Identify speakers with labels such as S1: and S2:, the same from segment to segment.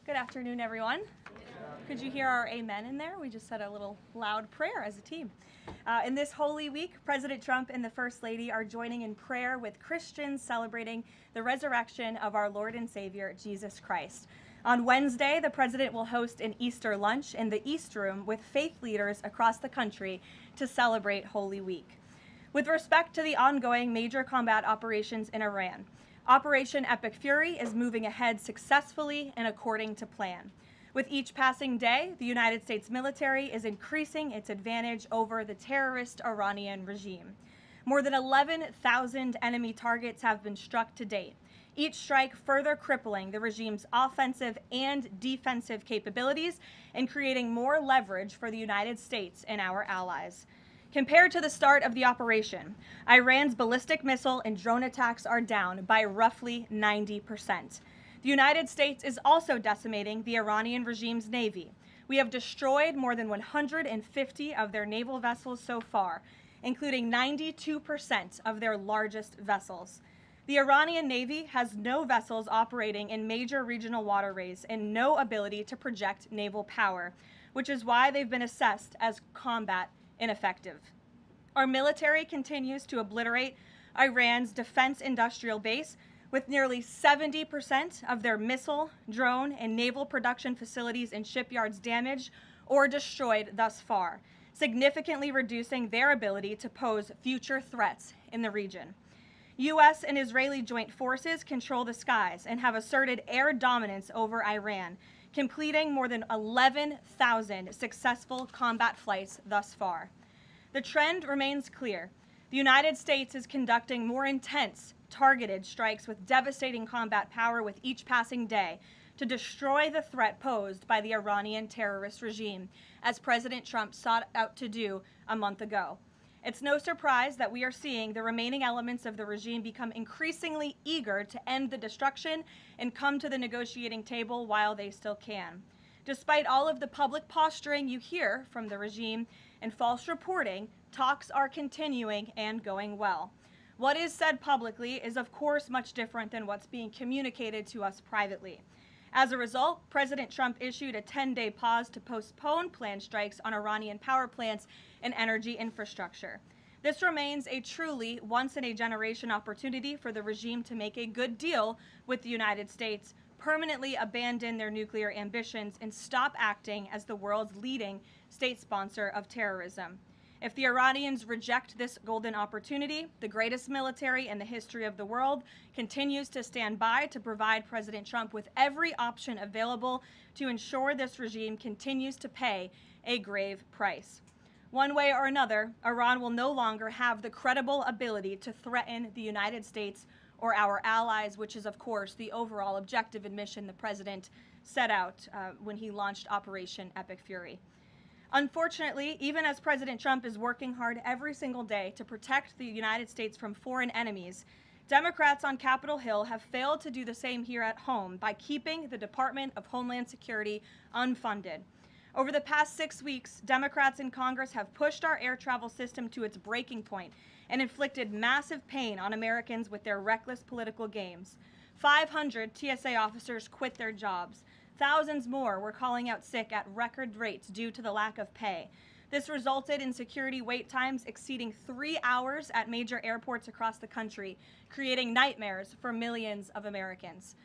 S1: Good afternoon, everyone. Could you hear our amen in there? We just said a little loud prayer as a team. In this Holy Week, President Trump and the First Lady are joining in prayer with Christians celebrating the resurrection of our Lord and Savior, Jesus Christ. On Wednesday, the President will host an Easter lunch in the East Room with faith leaders across the country to celebrate Holy Week. With respect to the ongoing major combat operations in Iran, Operation Epic Fury is moving ahead successfully and according to plan. With each passing day, the United States military is increasing its advantage over the terrorist Iranian regime. More than 11,000 enemy targets have been struck to date, each strike further crippling the regime's offensive and defensive capabilities and creating more leverage for the United States and our allies. Compared to the start of the operation, Iran's ballistic missile and drone attacks are down by roughly 90%. The United States is also decimating the Iranian regime's navy. We have destroyed more than 150 of their naval vessels so far, including 92% of their largest vessels. The Iranian Navy has no vessels operating in major regional waterways and no ability to project naval power, which is why they've been assessed as combat ineffective. Our military continues to obliterate Iran's defense industrial base, with nearly 70% of their missile, drone, and naval production facilities and shipyards damaged or destroyed thus far, significantly reducing their ability to pose future threats in the region. U.S. and Israeli joint forces control the skies and have asserted air dominance over Iran, completing more than 11,000 successful combat flights thus far. The trend remains clear. The United States is conducting more intense, targeted strikes with devastating combat power with each passing day to destroy the threat posed by the Iranian terrorist regime, as President Trump sought out to do a month ago. It's no surprise that we are seeing the remaining elements of the regime become increasingly eager to end the destruction and come to the negotiating table while they still can. Despite all of the public posturing you hear from the regime and false reporting, talks are continuing and going well. What is said publicly is, of course, much different than what's being communicated to us privately. As a result, President Trump issued a 10-day pause to postpone planned strikes on Iranian power plants and energy infrastructure. This remains a truly once-in-a-generation opportunity for the regime to make a good deal with the United States, permanently abandon their nuclear ambitions, and stop acting as the world's leading state sponsor of terrorism. If the Iranians reject this golden opportunity, the greatest military in the history of the world continues to stand by to provide President Trump with every option available to ensure this regime continues to pay a grave price. One way or another, Iran will no longer have the credible ability to threaten the United States or our allies, which is, of course, the overall objective and mission the President set out when he launched Operation Epic Fury. Unfortunately, even as President Trump is working hard every single day to protect the United States from foreign enemies, Democrats on Capitol Hill have failed to do the same here at home by keeping the Department of Homeland Security unfunded. Over the past 6 weeks, Democrats in Congress have pushed our air travel system to its breaking point and inflicted massive pain on Americans with their reckless political games. 500 TSA officers quit their jobs. Thousands more were calling out sick at record rates due to the lack of pay. This resulted in security wait times exceeding 3 hours at major airports across the country, creating nightmares for millions of Americans.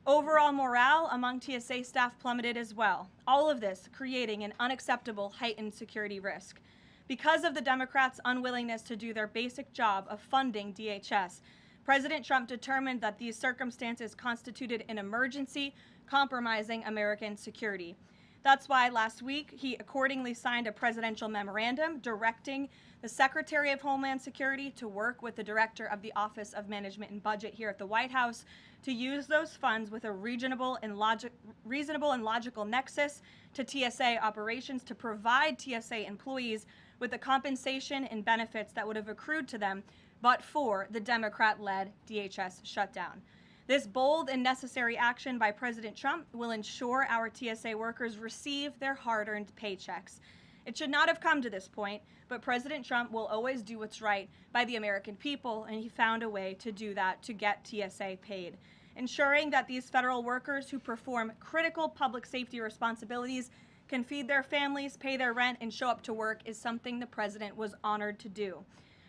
S1: Overall morale among TSA staff plummeted as well, all of this creating an unacceptable heightened security risk. Because of the Democrats' unwillingness to do their basic job of funding DHS, President Trump determined that these circumstances constituted an emergency, compromising American security. That's why last week he accordingly signed a presidential memorandum directing the Secretary of Homeland Security to work with the Director of the Office of Management and Budget here at the White House to use those funds with a reasonable and logical nexus to TSA operations to provide TSA employees with the compensation and benefits that would have accrued to them but for the Democrat-led DHS shutdown. This bold and necessary action by President Trump will ensure our TSA workers receive their hard-earned paychecks. It should not have come to this point, but President Trump will always do what's right by the American people, and he found a way to do that to get TSA paid. Ensuring that these federal workers who perform critical public safety responsibilities can feed their families, pay their rent, and show up to work is something the president was honored to do.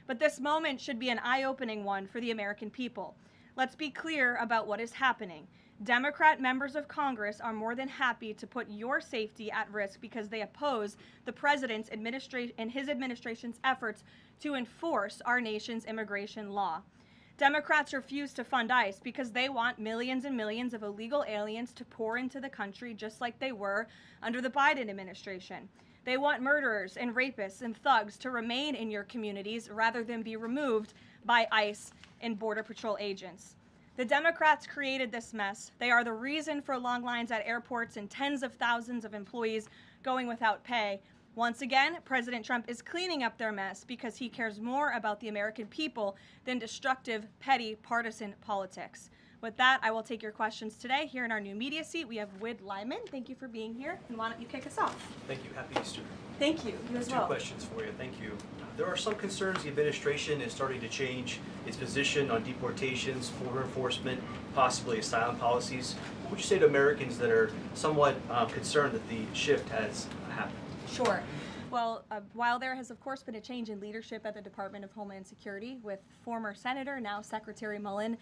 S1: But this moment should be an eye-opening one for the American people. Let's be clear about what is happening. Democrat members of Congress are more than happy to put your safety at risk because they oppose the president's and his administration's efforts to enforce our nation's immigration law. Democrats refuse to fund ICE because they want millions and millions of illegal aliens to pour into the country just like they were under the Biden administration. They want murderers and rapists and thugs to remain in your communities rather than be removed by ICE and Border Patrol agents. The Democrats created this mess. They are the reason for long lines at airports and tens of thousands of employees going without pay. Once again, President Trump is cleaning up their mess because he cares more about the American people than destructive, petty, partisan politics. With that, I will take your questions today. Here in our new media seat, we have Wid Lyman. Thank you for being here. And why don't you kick us off?
S2: Thank you. Happy Easter.
S1: Thank you. You as well.
S2: Two questions for you. Thank you. There are some concerns the administration is starting to change its position on deportations, border enforcement, possibly asylum policies. What would you say to Americans that are somewhat concerned that the shift has happened?
S1: Sure. Well, while there has, of course, been a change in leadership at the Department of Homeland Security with former Senator, now Secretary Mullen,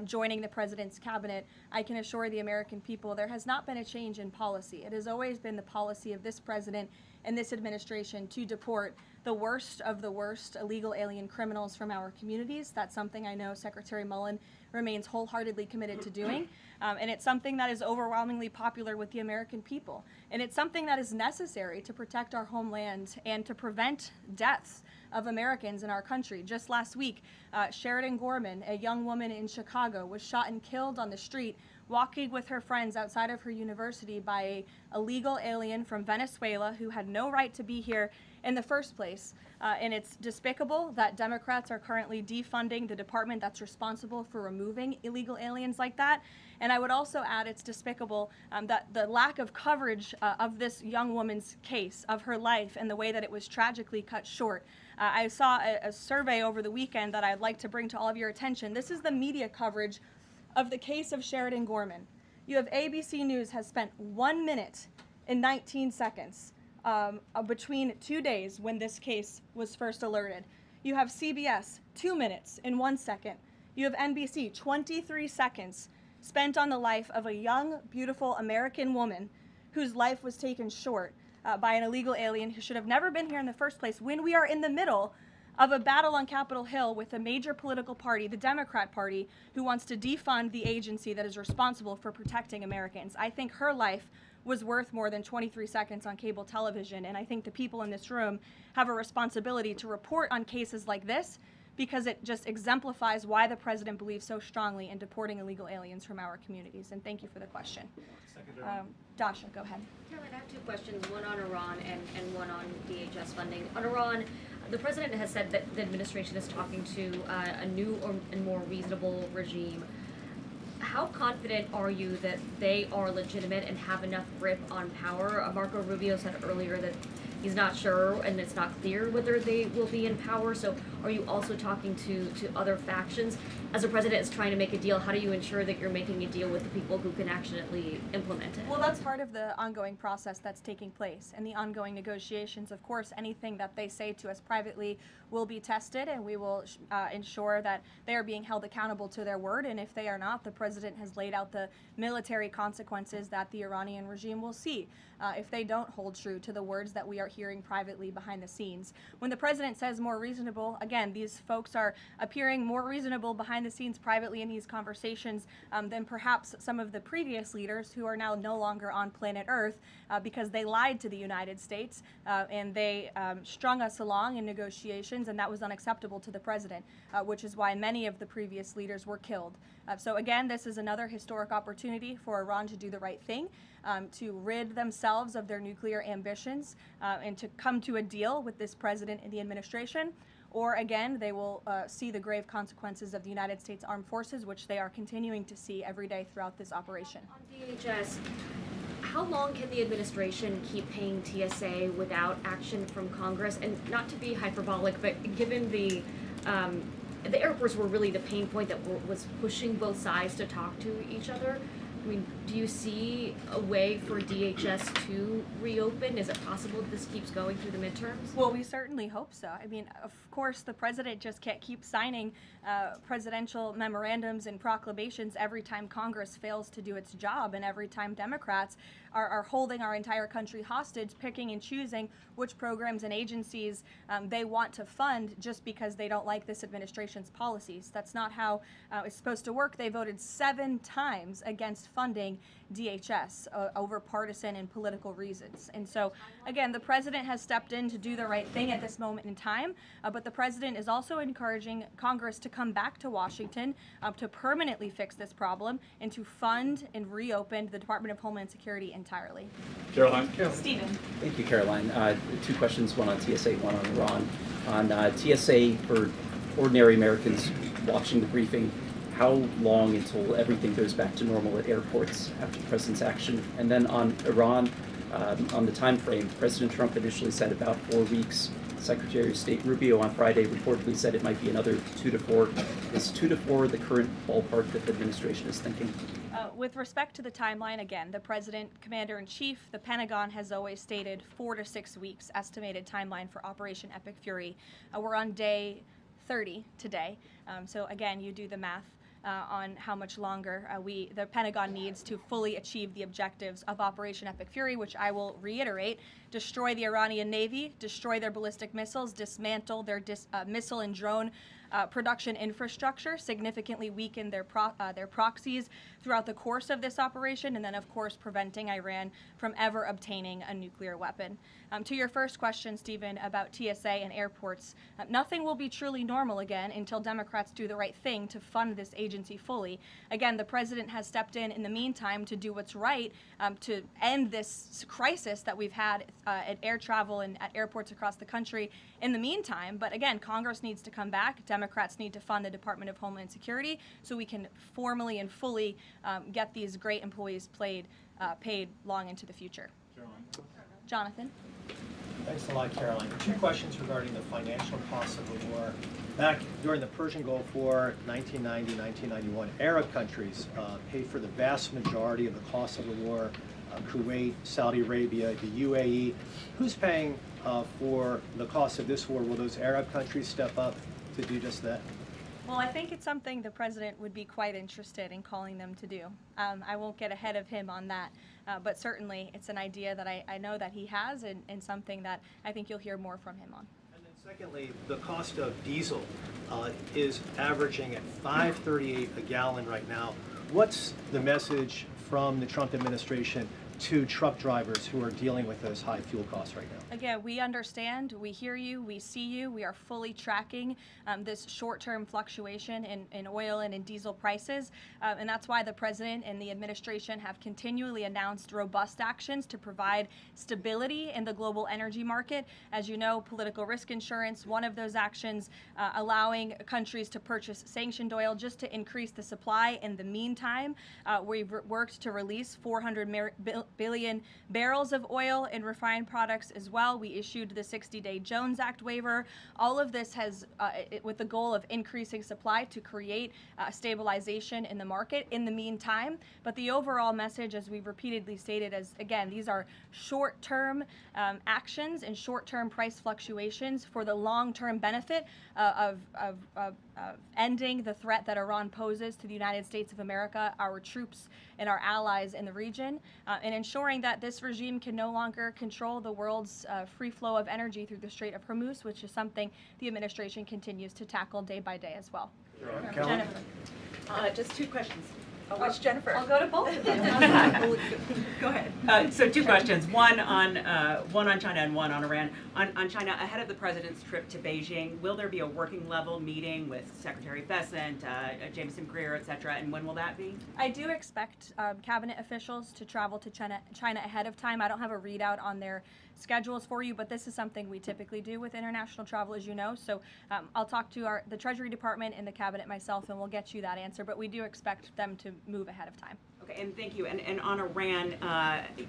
S1: joining the president's cabinet, I can assure the American people there has not been a change in policy. It has always been the policy of this president and this administration to deport the worst of the worst illegal alien criminals from our communities. That's something I know Secretary Mullen remains wholeheartedly committed to doing. And it's something that is overwhelmingly popular with the American people. And it's something that is necessary to protect our homeland and to prevent deaths of Americans in our country. Just last week, Sheridan Gorman, a young woman in Chicago, was shot and killed on the street walking with her friends outside of her university by an illegal alien from Venezuela who had no right to be here in the first place. And it's despicable that Democrats are currently defunding the department that's responsible for removing illegal aliens like that. And I would also add it's despicable that the lack of coverage of this young woman's case, of her life, and the way that it was tragically cut short. I saw a survey over the weekend that I'd like to bring to all of your attention. This is the media coverage of the case of Sheridan Gorman. You have ABC News has spent 1 minute and 19 seconds between 2 days when this case was first alerted. You have CBS, 2 minutes and 1 second. You have NBC, 23 seconds spent on the life of a young, beautiful American woman whose life was taken short by an illegal alien who should have never been here in the first place, when we are in the middle of a battle on Capitol Hill with a major political party, the Democrat Party, who wants to defund the agency that is responsible for protecting Americans. I think her life was worth more than 23 seconds on cable television, and I think the people in this room have a responsibility to report on cases like this because it just exemplifies why the president believes so strongly in deporting illegal aliens from our communities. And thank you for the question. Dasha, go ahead.
S3: Karoline, I have two questions, one on Iran and one on DHS funding. On Iran, the president has said that the administration is talking to a new and more reasonable regime. How confident are you that they are legitimate and have enough grip on power? Marco Rubio said earlier that he's not sure and it's not clear whether they will be in power. So are you also talking to other factions? As the president is trying to make a deal, how do you ensure that you're making a deal with the people who can actually implement it?
S1: Well, that's part of the ongoing process that's taking place and the ongoing negotiations. Of course, anything that they say to us privately will be tested, and we will ensure that they are being held accountable to their word. And if they are not, the president has laid out the military consequences that the Iranian regime will see if they don't hold true to the words that we are hearing privately behind the scenes. When the president says more reasonable, again, these folks are appearing more reasonable behind the scenes privately in these conversations than perhaps some of the previous leaders who are now no longer on planet Earth because they lied to the United States and they strung us along in negotiations, and that was unacceptable to the president, which is why many of the previous leaders were killed. So again, this is another historic opportunity for Iran to do the right thing, to rid themselves of their nuclear ambitions and to come to a deal with this president and the administration. Or again, they will see the grave consequences of the United States Armed Forces, which they are continuing to see every day throughout this operation.
S3: On DHS, how long can the administration keep paying TSA without action from Congress? And not to be hyperbolic, but given the the airports were really the pain point that was pushing both sides to talk to each other. I mean, do you see a way for DHS to reopen? Is it possible this keeps going through the midterms?
S1: Well, we certainly hope so. I mean, of course, the president just can't keep signing presidential memorandums and proclamations every time Congress fails to do its job, and every time Democrats are holding our entire country hostage, picking and choosing which programs and agencies they want to fund just because they don't like this administration's policies. That's not how it's supposed to work. They voted 7 times against funding DHS over partisan and political reasons. And so, again, the president has stepped in to do the right thing at this moment in time, but the president is also encouraging Congress to come back to Washington to permanently fix this problem and to fund and reopen the Department of Homeland Security entirely.
S4: Karoline.
S1: Stephen.
S5: Thank you, Caroline. 2 questions, one on TSA, one on Iran. On TSA, for ordinary Americans watching the briefing, how long until everything goes back to normal at airports after the president's action? And then on Iran, on the time frame, President Trump initially said about 4 weeks. Secretary of State Rubio on Friday reportedly said it might be another 2 to 4. Is 2 to 4 the current ballpark that the administration is thinking?
S1: With respect to the timeline, again, the President, Commander-in-Chief, the Pentagon has always stated 4 to 6 weeks estimated timeline for Operation Epic Fury. We're on day 30 today, so again, you do the math on how much longer the Pentagon needs to fully achieve the objectives of Operation Epic Fury, which I will reiterate: destroy the Iranian Navy, destroy their ballistic missiles, dismantle their missile and drone production infrastructure, significantly weaken their proxies throughout the course of this operation, and then, of course, preventing Iran from ever obtaining a nuclear weapon. To your first question, Stephen, about TSA and airports, nothing will be truly normal again until Democrats do the right thing to fund this agency fully. Again, the president has stepped in the meantime to do what's right to end this crisis that we've had at air travel and at airports across the country in the meantime. But again, Congress needs to come back. Democrats need to fund the Department of Homeland Security so we can formally and fully get these great employees paid long into the future. Jonathan.
S6: Thanks a lot, Caroline. 2 questions regarding the financial costs of the war. Back during the Persian Gulf War, 1990, 1991, Arab countries paid for the vast majority of the cost of the war. Kuwait, Saudi Arabia, the UAE. Who's paying for the cost of this war? Will those Arab countries step up to do just that?
S1: Well, I think it's something the president would be quite interested in calling them to do. I won't get ahead of him on that, but certainly it's an idea that I know that he has, and something that I think you'll hear more from him on.
S6: And then secondly, the cost of diesel is averaging at $5.38 a gallon right now. What's the message from the Trump administration to truck drivers who are dealing with those high fuel costs right now?
S1: Again, we understand, we hear you, we see you. We are fully tracking this short-term fluctuation in oil and in diesel prices, and that's why the president and the administration have continually announced robust actions to provide stability in the global energy market. As you know, political risk insurance, one of those actions, allowing countries to purchase sanctioned oil just to increase the supply. In the meantime, we've worked to release 400 billion barrels of oil and refined products as well. We issued the 60-day Jones Act waiver. All of this has, with the goal of increasing supply to create stabilization in the market in the meantime. But the overall message, as we've repeatedly stated, is, again, these are short-term actions and short-term price fluctuations for the long-term benefit of ending the threat that Iran poses to the United States of America, our troops, and our allies in the region, and ensuring that this regime can no longer control the world's free flow of energy through the Strait of Hormuz, which is something the administration continues to tackle day by day as well. Jennifer.
S7: Just 2 questions. Which Jennifer?
S1: I'll go to both of them.
S7: Go ahead. So 2 questions. One on China and one on Iran. On China, ahead of the president's trip to Beijing, will there be a working level meeting with Secretary Bessent, Jameson Greer, et cetera, and when will that be?
S1: I do expect cabinet officials to travel to China ahead of time. I don't have a readout on their schedules for you, but this is something we typically do with international travel, as you know. So I'll talk to the Treasury Department and the cabinet myself, and we'll get you that answer. But we do expect them to move ahead of time.
S7: Okay, and thank you. And on Iran,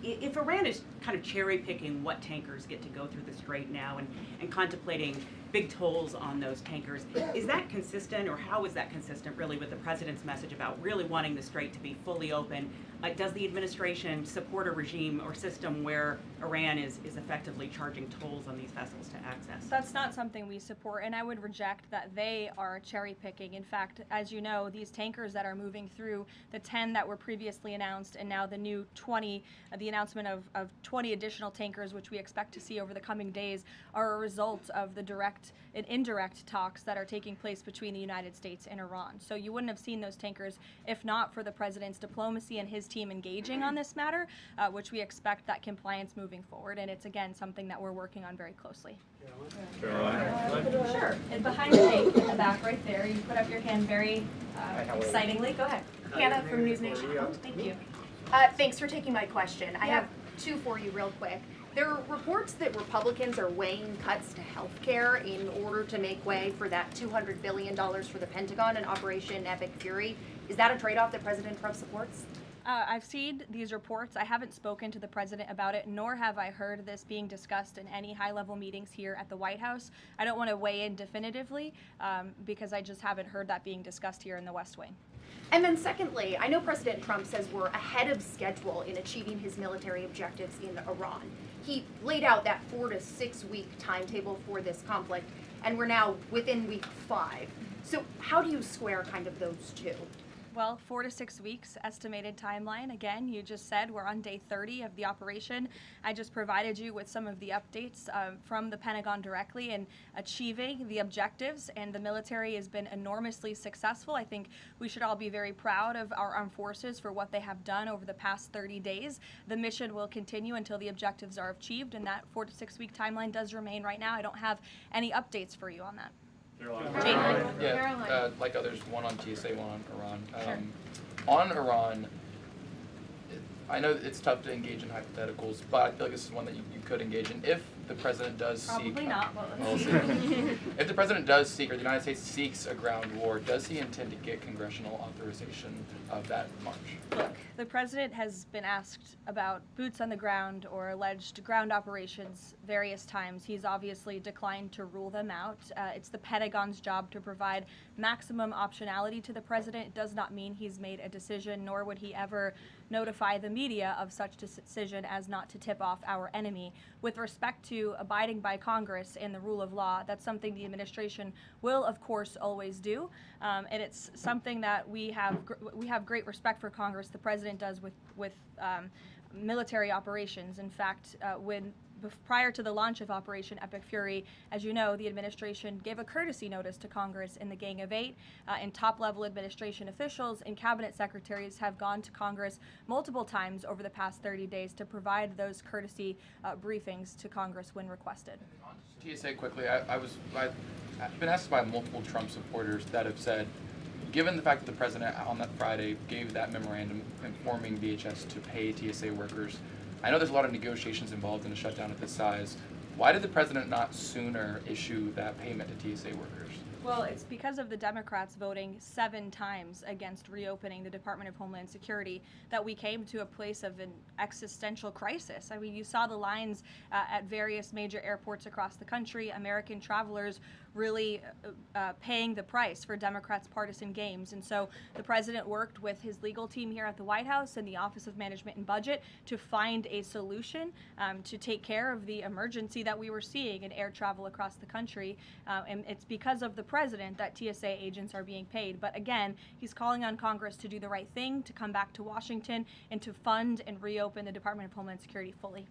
S7: if Iran is kind of cherry picking what tankers get to go through the strait now and contemplating big tolls on those tankers. Is that consistent, or how is that consistent really with the president's message about really wanting the strait to be fully open? Does the administration support a regime or system where Iran is effectively charging tolls on these vessels to access?
S1: That's not something we support, and I would reject that they are cherry picking. In fact, as you know, these tankers that are moving through, the 10 that were previously announced and now the new 20, the announcement of 20 additional tankers, which we expect to see over the coming days, are a result of the direct and indirect talks that are taking place between the United States and Iran. So you wouldn't have seen those tankers if not for the president's diplomacy and his team engaging on this matter, which we expect that compliance moving forward. And it's, again, something that we're working on very closely. Sure. And behind the tank in the back right there, you put up your hand very excitingly. Go ahead.
S4: Hannah from News Nation.
S1: Thank you.
S4: Thanks for taking my question. I have two for you real quick. There are reports that Republicans are weighing cuts to health care in order to make way for that $200 billion for the Pentagon and Operation Epic Fury. Is that a trade-off that President Trump supports?
S1: I've seen these reports. I haven't spoken to the president about it, nor have I heard this being discussed in any high-level meetings here at the White House. I don't want to weigh in definitively because I just haven't heard that being discussed here in the West Wing.
S4: And then secondly, I know President Trump says we're ahead of schedule in achieving his military objectives in Iran. He laid out that 4 to 6 week timetable for this conflict, and we're now within week 5. So how do you square kind of those two?
S1: Well, 4 to 6 weeks estimated timeline. Again, you just said we're on day 30 of the operation. I just provided you with some of the updates from the Pentagon directly in achieving the objectives, and the military has been enormously successful. I think we should all be very proud of our armed forces for what they have done over the past 30 days. The mission will continue until the objectives are achieved, and that 4 to 6 week timeline does remain right now. I don't have any updates for you on that.
S8: Yeah, like others, one on TSA, one on Iran. On Iran, I know it's tough to engage in hypotheticals, but I feel like this is one that you could engage in. If the president does seek...
S1: Probably not, but
S8: We'll see. If the president does seek, or the United States seeks a ground war, does he intend to get congressional authorization of that march?
S1: Look, the president has been asked about boots on the ground or alleged ground operations various times. He's obviously declined to rule them out. It's the Pentagon's job to provide maximum optionality to the president. It does not mean he's made a decision, nor would he ever notify the media of such decision as not to tip off our enemy. With respect to abiding by Congress and the rule of law, that's something the administration will, of course, always do. And it's something that we have great respect for Congress. The president does with military operations. In fact, prior to the launch of Operation Epic Fury, as you know, the administration gave a courtesy notice to Congress in the Gang of Eight, and top-level administration officials and cabinet secretaries have gone to Congress multiple times over the past 30 days to provide those courtesy briefings to Congress when requested.
S8: TSA quickly, I've been asked by multiple Trump supporters that have said, given the fact that the president on that Friday gave that memorandum informing DHS to pay TSA workers, I know there's a lot of negotiations involved in a shutdown of this size. Why did the president not sooner issue that payment to TSA workers?
S1: Well, it's because of the Democrats voting 7 times against reopening the Department of Homeland Security that we came to a place of an existential crisis. I mean, you saw the lines at various major airports across the country, American travelers really paying the price for Democrats' partisan games. And so the president worked with his legal team here at the White House and the Office of Management and Budget to find a solution to take care of the emergency that we were seeing in air travel across the country. And it's because of the president that TSA agents are being paid. But again, he's calling on Congress to do the right thing, to come back to Washington, and to fund and reopen the Department of Homeland Security fully.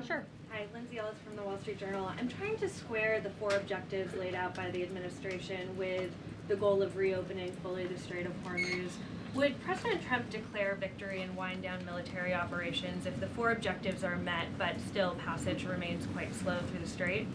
S1: Sure.
S9: Hi, Lindsay Ellis from the Wall Street Journal. I'm trying to square the 4 objectives laid out by the administration with the goal of reopening fully the Strait of Hormuz. Would President Trump declare victory and wind down military operations if the 4 objectives are met but still passage remains quite slow through the strait?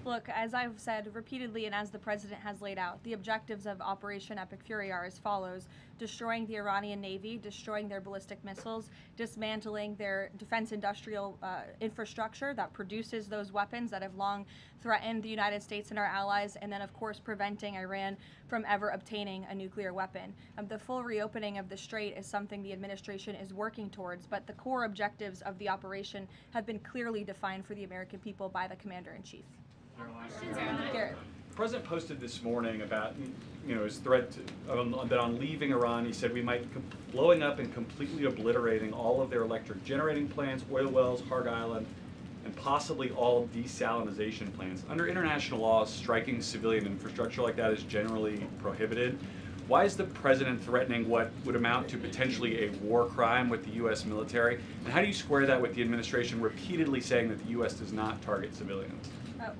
S1: Look, as I've said repeatedly and as the president has laid out, the objectives of Operation Epic Fury are as follows: destroying the Iranian Navy, destroying their ballistic missiles, dismantling their defense industrial infrastructure that produces those weapons that have long threatened the United States and our allies, and then, of course, preventing Iran from ever obtaining a nuclear weapon. The full reopening of the strait is something the administration is working towards, but the core objectives of the operation have been clearly defined for the American people by the Commander-in-Chief. Garrett.
S10: The president posted this morning about, his threat that on leaving Iran, he said we might blowing up and completely obliterating all of their electric generating plants, oil wells, Harg Island, and possibly all desalinization plants. Under international law, striking civilian infrastructure like that is generally prohibited. Why is the president threatening what would amount to potentially a war crime with the U.S. military? And how do you square that with the administration repeatedly saying that the U.S. does not target civilians?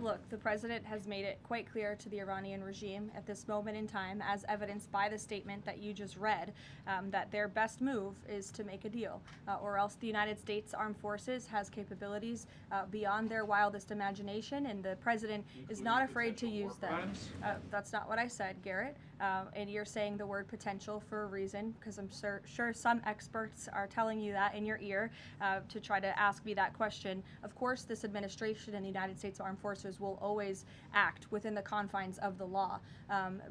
S1: Look, the president has made it quite clear to the Iranian regime at this moment in time, as evidenced by the statement that you just read, that their best move is to make a deal, or else the United States Armed Forces has capabilities beyond their wildest imagination, and the president is not afraid to use them. That's not what I said, Garrett. And you're saying the word potential for a reason, because I'm sure some experts are telling you that in your ear to try to ask me that question. Of course, this administration and the United States Armed Forces will always act within the confines of the law.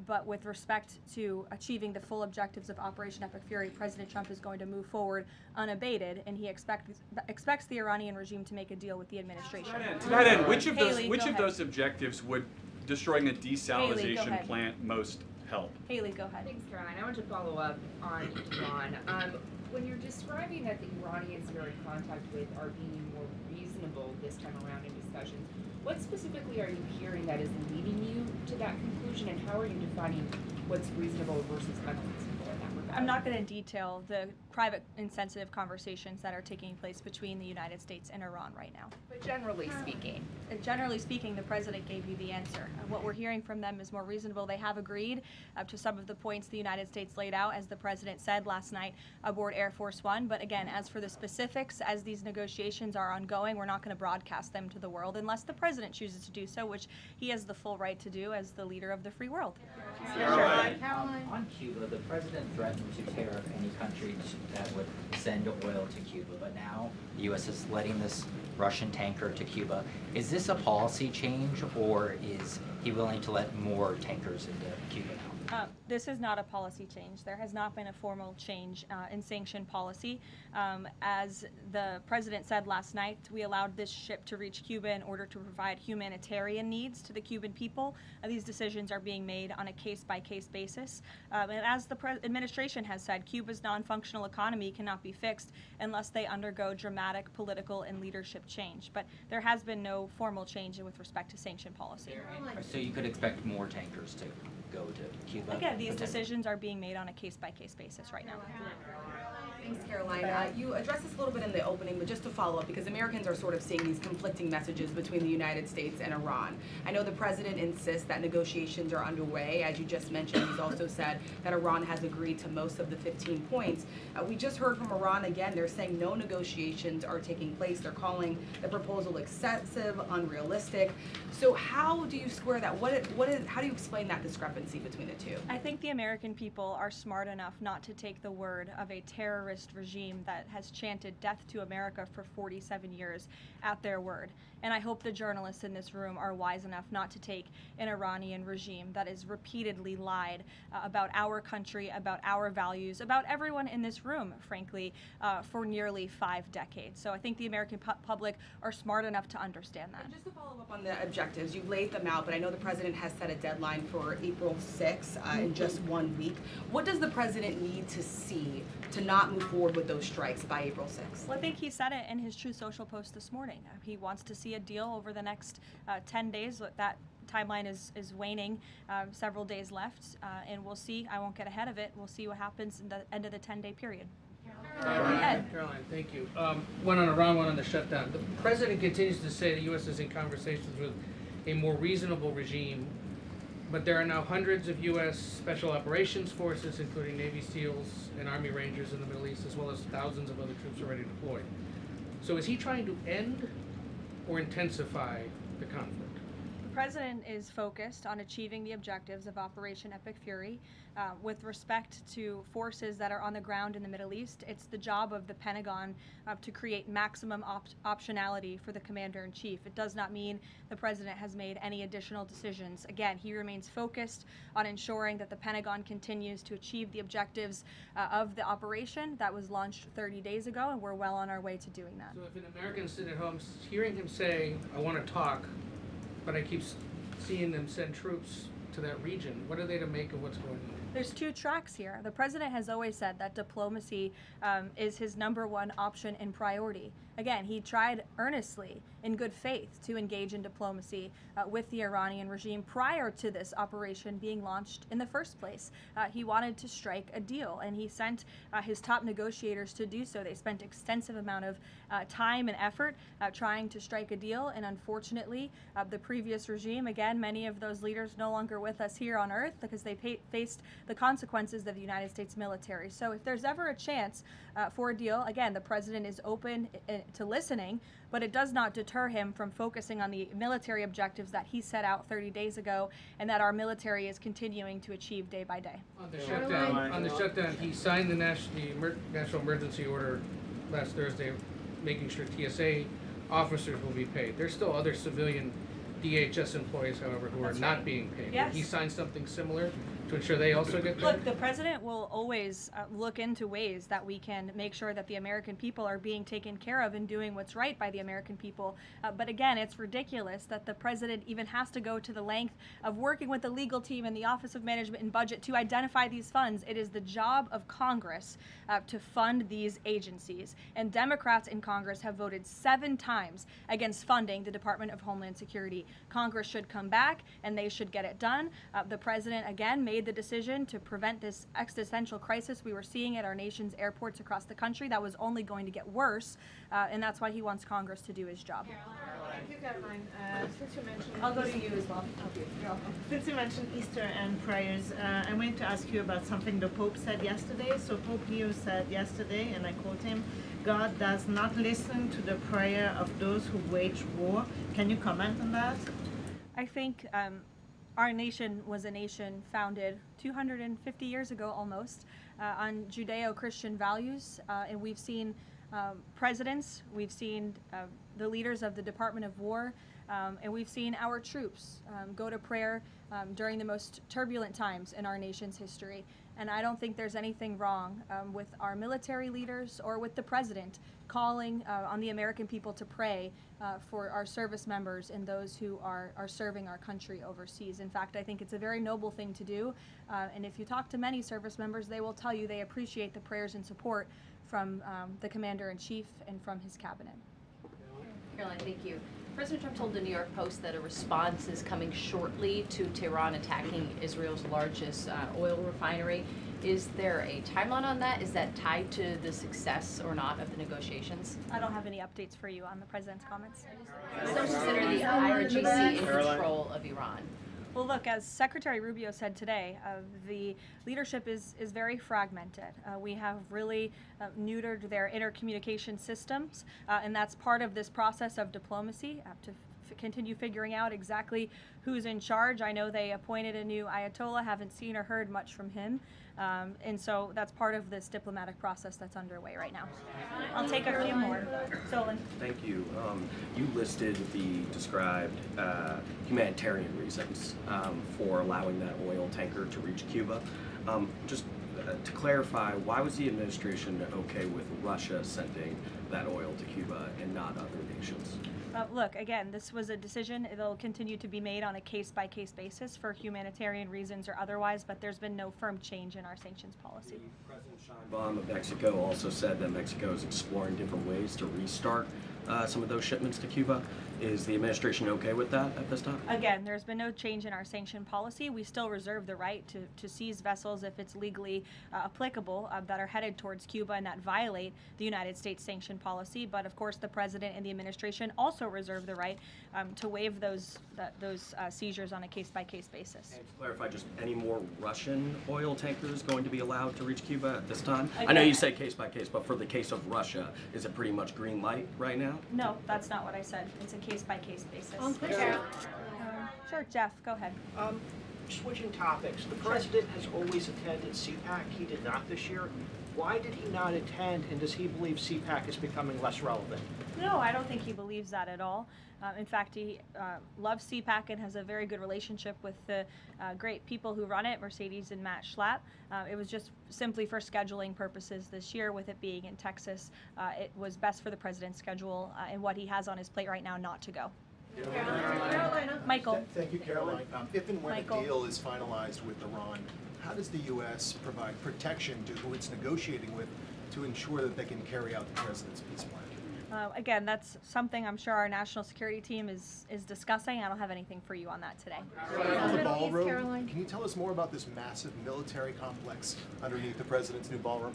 S1: But with respect to achieving the full objectives of Operation Epic Fury, President Trump is going to move forward unabated, and he expects the Iranian regime to make a deal with the administration.
S10: To that end, which of those objectives would destroying a desalinization plant most help?
S1: Haley, go ahead.
S11: Thanks, Caroline. I want to follow up on Iran. When you're describing that the Iranians you're in contact with are being more reasonable this time around in discussions, what specifically are you hearing that is leading you to that conclusion, and how are you defining what's reasonable versus unreasonable in that regard?
S1: I'm not going to detail the private and sensitive conversations that are taking place between the United States and Iran right now.
S11: But generally speaking.
S1: Generally speaking, the president gave you the answer. What we're hearing from them is more reasonable. They have agreed to some of the points the United States laid out, as the president said last night aboard Air Force One. But again, as for the specifics, as these negotiations are ongoing, we're not going to broadcast them to the world unless the president chooses to do so, which he has the full right to do as the leader of the free world.
S12: Caroline. On Cuba, the president threatened to tariff any country that would send oil to Cuba, but now the U.S. is letting this Russian tanker to Cuba. Is this a policy change, or is he willing to let more tankers into Cuba now?
S1: This is not a policy change. There has not been a formal change in sanction policy. As the president said last night, we allowed this ship to reach Cuba in order to provide humanitarian needs to the Cuban people. These decisions are being made on a case-by-case basis. And as the administration has said, Cuba's non-functional economy cannot be fixed unless they undergo dramatic political and leadership change. But there has been no formal change with respect to sanction policy.
S12: So you could expect more tankers to go to Cuba?
S1: Again, these decisions are being made on a case-by-case basis right now.
S13: Thanks, Caroline. You addressed this a little bit in the opening, but just to follow up, because Americans are sort of seeing these conflicting messages between the United States and Iran. I know the president insists that negotiations are underway. As you just mentioned, he's also said that Iran has agreed to most of the 15 points. We just heard from Iran again. They're saying no negotiations are taking place. They're calling the proposal excessive, unrealistic. So how do you square that? How do you explain that discrepancy between the two?
S1: I think the American people are smart enough not to take the word of a terrorist regime that has chanted death to America for 47 years at their word. And I hope the journalists in this room are wise enough not to take an Iranian regime that has repeatedly lied about our country, about our values, about everyone in this room, frankly, for nearly 5 decades. So I think the American public are smart enough to understand that.
S13: And just to follow up on the objectives, you've laid them out, but I know the president has set a deadline for April 6th in just 1 week. What does the president need to see to not move forward with those strikes by April 6th?
S1: Well, I think he said it in his Truth Social post this morning. He wants to see a deal over the next 10 days. That timeline is waning, several days left, and we'll see. I won't get ahead of it. We'll see what happens in the end of the 10-day period.
S14: Caroline, thank you. One on Iran, one on the shutdown. The president continues to say the U.S. is in conversations with a more reasonable regime, but there are now hundreds of U.S. Special Operations Forces, including Navy SEALs and Army Rangers in the Middle East, as well as thousands of other troops already deployed. So is he trying to end or intensify the conflict?
S1: The president is focused on achieving the objectives of Operation Epic Fury. With respect to forces that are on the ground in the Middle East, it's the job of the Pentagon to create maximum optionality for the commander-in-chief. It does not mean the president has made any additional decisions. Again, he remains focused on ensuring that the Pentagon continues to achieve the objectives of the operation that was launched 30 days ago, and we're well on our way to doing that.
S14: So if an American sitting at home hearing him say, I want to talk, but I keep seeing them send troops to that region. What are they to make of what's going on?
S1: There's two tracks here. The president has always said that diplomacy is his #1 option and priority. Again, he tried earnestly, in good faith, to engage in diplomacy with the Iranian regime prior to this operation being launched in the first place. He wanted to strike a deal, and he sent his top negotiators to do so. They spent extensive amount of time and effort trying to strike a deal, and unfortunately, the previous regime, again, many of those leaders no longer with us here on Earth because they faced the consequences of the United States military. So if there's ever a chance for a deal, again, the president is open to listening, but it does not deter him from focusing on the military objectives that he set out 30 days ago and that our military is continuing to achieve day by day.
S14: On the shutdown, he signed the national emergency order last Thursday, making sure TSA officers will be paid. There's still other civilian DHS employees, however, who are not being paid.
S1: Yes.
S14: Will he sign something similar to ensure they also get paid?
S1: Look, the president will always look into ways that we can make sure that the American people are being taken care of and doing what's right by the American people. But again, it's ridiculous that the president even has to go to the length of working with the legal team and the Office of Management and Budget to identify these funds. It is the job of Congress to fund these agencies. And Democrats in Congress have voted 7 times against funding the Department of Homeland Security. Congress should come back and they should get it done. The president, again, made the decision to prevent this existential crisis we were seeing at our nation's airports across the country that was only going to get worse, and that's why he wants Congress to do his job.
S15: Thank you, Karoline. Since you mentioned
S1: I'll go to you as well.
S15: You're welcome. Since you mentioned Easter and prayers, I wanted to ask you about something the Pope said yesterday. So Pope Leo said yesterday, and I quote him, "God does not listen to the prayer of those who wage war." Can you comment on that?
S1: I think our nation was a nation founded 250 years ago almost on Judeo-Christian values, and we've seen presidents, we've seen the leaders of the Department of War, and we've seen our troops go to prayer during the most turbulent times in our nation's history. And I don't think there's anything wrong with our military leaders or with the president calling on the American people to pray for our service members and those who are serving our country overseas. In fact, I think it's a very noble thing to do. And if you talk to many service members, they will tell you they appreciate the prayers and support from the Commander-in-Chief and from his cabinet.
S16: Karoline, thank you. President Trump told the New York Post that a response is coming shortly to Tehran attacking Israel's largest oil refinery. Is there a timeline on that? Is that tied to the success or not of the negotiations?
S1: I don't have any updates for you on the president's comments.
S16: Still consider the IRGC in control of Iran?
S1: Well, look, as Secretary Rubio said today, the leadership is very fragmented. We have really neutered their intercommunication systems, and that's part of this process of diplomacy to continue figuring out exactly who's in charge. I know they appointed a new Ayatollah, haven't seen or heard much from him, and so that's part of this diplomatic process that's underway right now. I'll take a few more. Solon.
S17: Thank you. You listed the described humanitarian reasons for allowing that oil tanker to reach Cuba. Just to clarify, why was the administration okay with Russia sending that oil to Cuba and not other nations?
S1: Look, again, this was a decision. It'll continue to be made on a case-by-case basis for humanitarian reasons or otherwise, but there's been no firm change in our sanctions policy.
S17: President Sheinbaum of Mexico also said that Mexico is exploring different ways to restart some of those shipments to Cuba. Is the administration okay with that at this time?
S1: Again, there's been no change in our sanction policy. We still reserve the right to seize vessels if it's legally applicable that are headed towards Cuba and that violate the United States sanction policy. But of course, the president and the administration also reserve the right to waive those seizures on a case-by-case basis.
S17: And to clarify, just any more Russian oil tankers going to be allowed to reach Cuba at this time?
S1: Again,
S17: I know you say case-by-case, but for the case of Russia, is it pretty much green light right now?
S1: No, that's not what I said. It's a case-by-case basis. Sure, Jeff, go ahead.
S18: Switching topics, the president has always attended CPAC. He did not this year. Why did he not attend, and does he believe CPAC is becoming less relevant?
S1: No, I don't think he believes that at all. In fact, he loves CPAC and has a very good relationship with the great people who run it, Mercedes and Matt Schlapp. It was just simply for scheduling purposes this year, with it being in Texas. It was best for the president's schedule and what he has on his plate right now not to go. Michael.
S19: Thank you, Caroline. If and when
S1: Michael.
S19: a deal is finalized with Iran, how does the U.S. provide protection to who it's negotiating with to ensure that they can carry out the president's peace plan?
S1: Again, that's something I'm sure our national security team is discussing. I don't have anything for you on that today.
S19: On the ballroom, can you tell us more about this massive military complex underneath the president's new ballroom?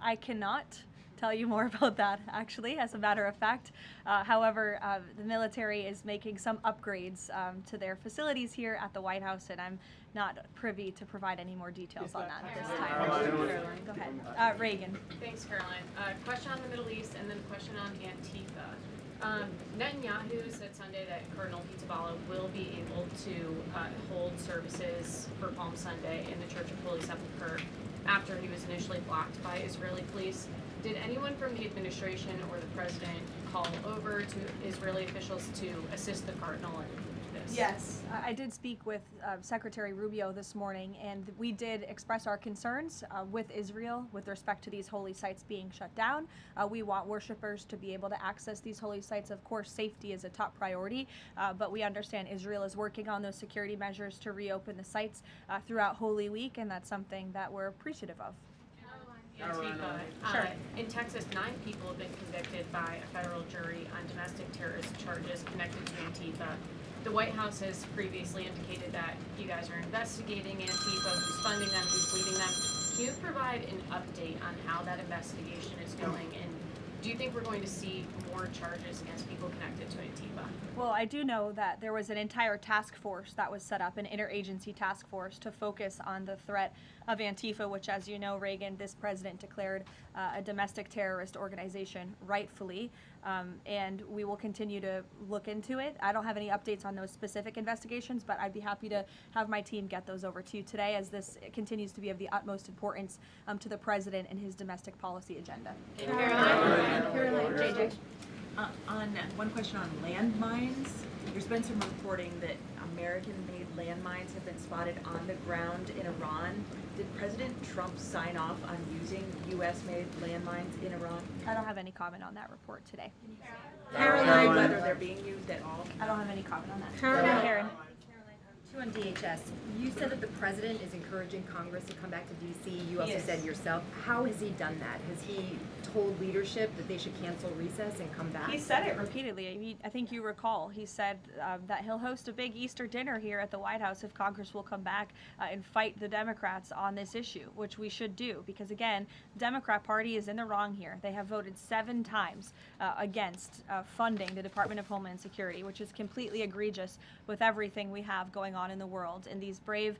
S1: I cannot tell you more about that, actually, as a matter of fact. However, the military is making some upgrades to their facilities here at the White House, and I'm not privy to provide any more details on that at this time. Caroline, go ahead. Reagan.
S20: Thanks, Caroline. Question on the Middle East and then a question on Antifa. Netanyahu said Sunday that Cardinal Pizzaballa will be able to hold services for Palm Sunday in the Church of Holy Sepulchre after he was initially blocked by Israeli police. Did anyone from the administration or the president call over to Israeli officials to assist the cardinal in this?
S1: Yes, I did speak with Secretary Rubio this morning, and we did express our concerns with Israel with respect to these holy sites being shut down. We want worshipers to be able to access these holy sites. Of course, safety is a top priority, but we understand Israel is working on those security measures to reopen the sites throughout Holy Week, and that's something that we're appreciative of.
S20: Antifa. In Texas, 9 people have been convicted by a federal jury on domestic terrorist charges connected to Antifa. The White House has previously indicated that you guys are investigating Antifa, who's funding them, who's leading them. Can you provide an update on how that investigation is going, and do you think we're going to see more charges against people connected to Antifa?
S1: Well, I do know that there was an entire task force that was set up, an interagency task force to focus on the threat of Antifa, which, as you know, Reagan, this president declared a domestic terrorist organization rightfully, and we will continue to look into it. I don't have any updates on those specific investigations, but I'd be happy to have my team get those over to you today, as this continues to be of the utmost importance to the president and his domestic policy agenda.
S21: Caroline, JJ. On one question on landmines, there's been some reporting that American-made landmines have been spotted on the ground in Iran. Did President Trump sign off on using U.S.-made landmines in Iran?
S1: I don't have any comment on that report today.
S21: Caroline, whether they're being used at all?
S1: I don't have any comment on that.
S21: Karen.
S22: Two on DHS. You said that the president is encouraging Congress to come back to D.C. You also said yourself. How has he done that? Has he told leadership that they should cancel recess and come back?
S1: He said it repeatedly. I think you recall. He said that he'll host a big Easter dinner here at the White House if Congress will come back and fight the Democrats on this issue, which we should do, because again, the Democrat Party is in the wrong here. They have voted 7 times against funding the Department of Homeland Security, which is completely egregious with everything we have going on in the world. And these brave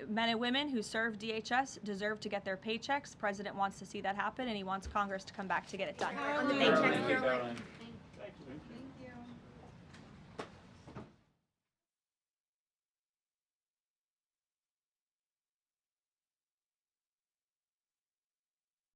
S1: men and women who serve DHS deserve to get their paychecks. The president wants to see that happen, and he wants Congress to come back to get it done.
S22: On the paychecks, Caroline.